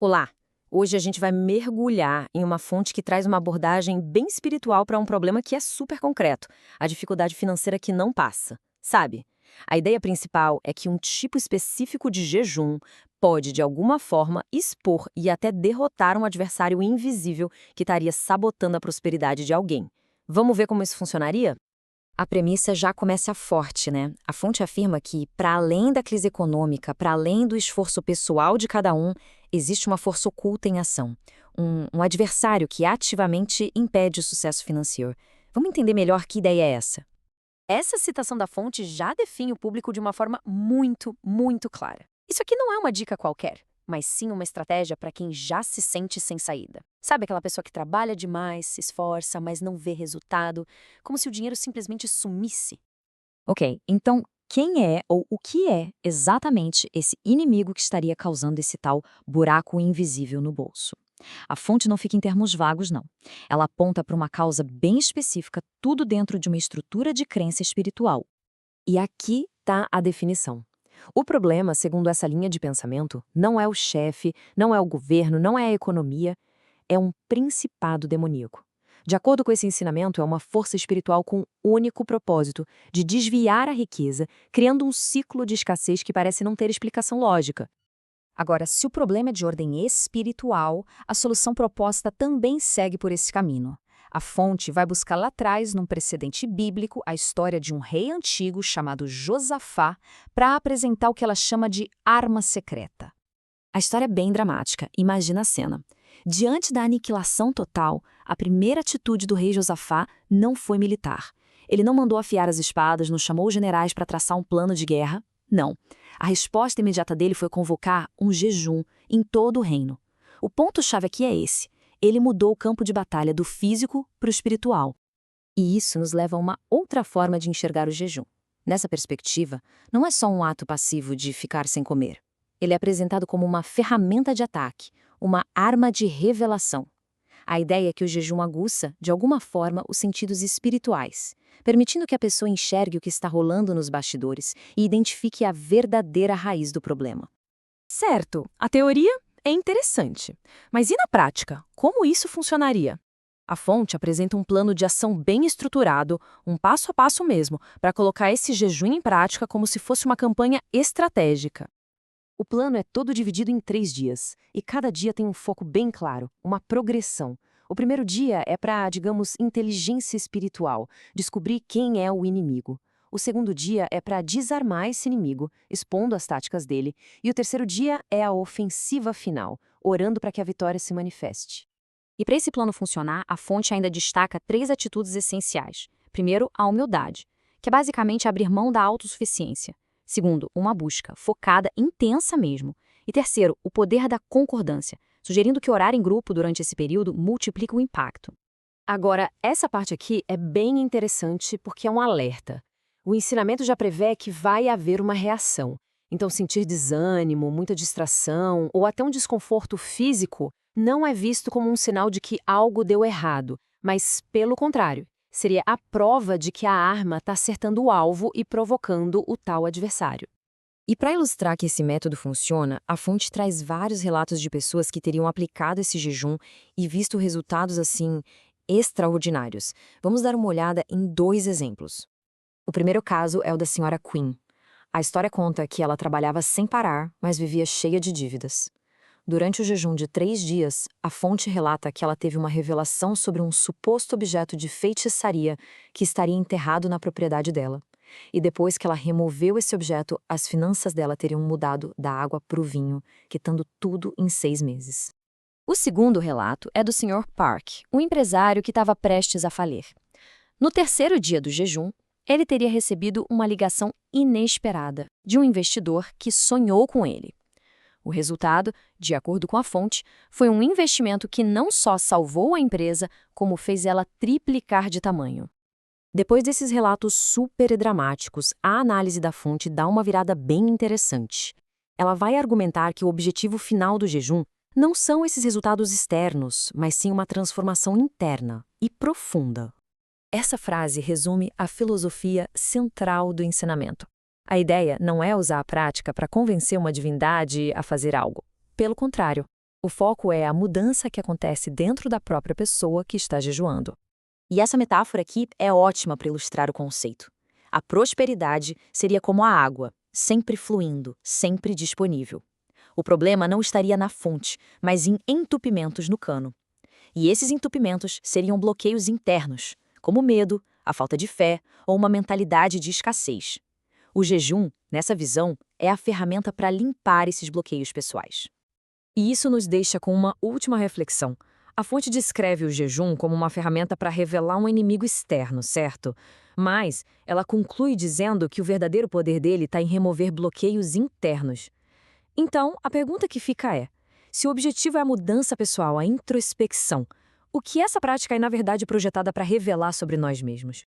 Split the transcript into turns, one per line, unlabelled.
Olá! Hoje a gente vai mergulhar em uma fonte que traz uma abordagem bem espiritual para um problema que é super concreto, a dificuldade financeira que não passa. Sabe? A ideia principal é que um tipo específico de jejum pode, de alguma forma, expor e até derrotar um adversário invisível que estaria sabotando a prosperidade de alguém. Vamos ver como isso funcionaria? A premissa já começa forte, né? A fonte afirma que, para além da crise econômica, para além do esforço pessoal de cada um, existe uma força oculta em ação. Um adversário que ativamente impede o sucesso financeiro. Vamos entender melhor que ideia é essa? Essa citação da fonte já define o público de uma forma muito clara. Isso aqui não é uma dica qualquer, mas sim uma estratégia para quem já se sente sem saída. Sabe aquela pessoa que trabalha demais, se esforça, mas não vê resultado, como se o dinheiro simplesmente sumisse? Ok, então quem é ou o que é exatamente esse inimigo que estaria causando esse tal buraco invisível no bolso? A fonte não fica em termos vagos, não. Ela aponta para uma causa bem específica, tudo dentro de uma estrutura de crença espiritual. E aqui está a definição. O problema, segundo essa linha de pensamento, não é o chefe, não é o governo, não é a economia, é um principado demoníaco. De acordo com esse ensinamento, é uma força espiritual com único propósito de desviar a riqueza, criando um ciclo de escassez que parece não ter explicação lógica. Agora, se o problema é de ordem espiritual, a solução proposta também segue por esse caminho. A fonte vai buscar lá atrás, num precedente bíblico, a história de um rei antigo chamado Josafá, para apresentar o que ela chama de arma secreta. A história é bem dramática, imagina a cena. Diante da aniquilação total, a primeira atitude do rei Josafá não foi militar. Ele não mandou afiar as espadas, não chamou os generais para traçar um plano de guerra. Não. A resposta imediata dele foi convocar um jejum em todo o reino. O ponto-chave aqui é esse. Ele mudou o campo de batalha do físico para o espiritual. E isso nos leva a uma outra forma de enxergar o jejum. Nessa perspectiva, não é só um ato passivo de ficar sem comer. Ele é apresentado como uma ferramenta de ataque, uma arma de revelação. A ideia é que o jejum aguça, de alguma forma, os sentidos espirituais, permitindo que a pessoa enxergue o que está rolando nos bastidores e identifique a verdadeira raiz do problema. Certo, a teoria é interessante, mas e na prática? Como isso funcionaria? A fonte apresenta um plano de ação bem estruturado, um passo a passo mesmo, para colocar esse jejum em prática como se fosse uma campanha estratégica. O plano é todo dividido em 3 dias, e cada dia tem um foco bem claro, uma progressão. O primeiro dia é para, digamos, inteligência espiritual, descobrir quem é o inimigo. O segundo dia é para desarmar esse inimigo, expondo as táticas dele. E o terceiro dia é a ofensiva final, orando para que a vitória se manifeste. E para esse plano funcionar, a fonte ainda destaca 3 atitudes essenciais. Primeiro, a humildade, que é basicamente abrir mão da autossuficiência. Segundo, uma busca, focada, intensa mesmo. E terceiro, o poder da concordância, sugerindo que orar em grupo durante esse período multiplica o impacto. Agora, essa parte aqui é bem interessante porque é um alerta. O ensinamento já prevê que vai haver uma reação. Então, sentir desânimo, muita distração ou até um desconforto físico não é visto como um sinal de que algo deu errado, mas, pelo contrário, seria a prova de que a arma está acertando o alvo e provocando o tal adversário. E para ilustrar que esse método funciona, a fonte traz vários relatos de pessoas que teriam aplicado esse jejum e visto resultados assim extraordinários. Vamos dar uma olhada em 2 exemplos. O primeiro caso é o da senhora Queen. A história conta que ela trabalhava sem parar, mas vivia cheia de dívidas. Durante o jejum de 3 dias, a fonte relata que ela teve uma revelação sobre um suposto objeto de feitiçaria que estaria enterrado na propriedade dela. E depois que ela removeu esse objeto, as finanças dela teriam mudado da água para o vinho, quitando tudo em 6 meses. O segundo relato é do Sr. Park, um empresário que estava prestes a falir. No terceiro dia do jejum, ele teria recebido uma ligação inesperada de um investidor que sonhou com ele. O resultado, de acordo com a fonte, foi um investimento que não só salvou a empresa, como fez ela triplicar de tamanho. Depois desses relatos super dramáticos, a análise da fonte dá uma virada bem interessante. Ela vai argumentar que o objetivo final do jejum não são esses resultados externos, mas sim uma transformação interna e profunda. Essa frase resume a filosofia central do ensinamento. A ideia não é usar a prática para convencer uma divindade a fazer algo. Pelo contrário,
O foco é a mudança que acontece dentro da própria pessoa que está jejuando.
E essa metáfora aqui é ótima para ilustrar o conceito. A prosperidade seria como a água, sempre fluindo, sempre disponível. O problema não estaria na fonte, mas em entupimentos no cano. E esses entupimentos seriam bloqueios internos, como o medo, a falta de fé ou uma mentalidade de escassez. O jejum, nessa visão, é a ferramenta para limpar esses bloqueios pessoais.
E isso nos deixa com uma última reflexão. A fonte descreve o jejum como uma ferramenta para revelar um inimigo externo, certo? Mas ela conclui dizendo que o verdadeiro poder dele está em remover bloqueios internos. Então, a pergunta que fica é: se o objetivo é a mudança pessoal, a introspecção, o que essa prática é, na verdade, projetada para revelar sobre nós mesmos?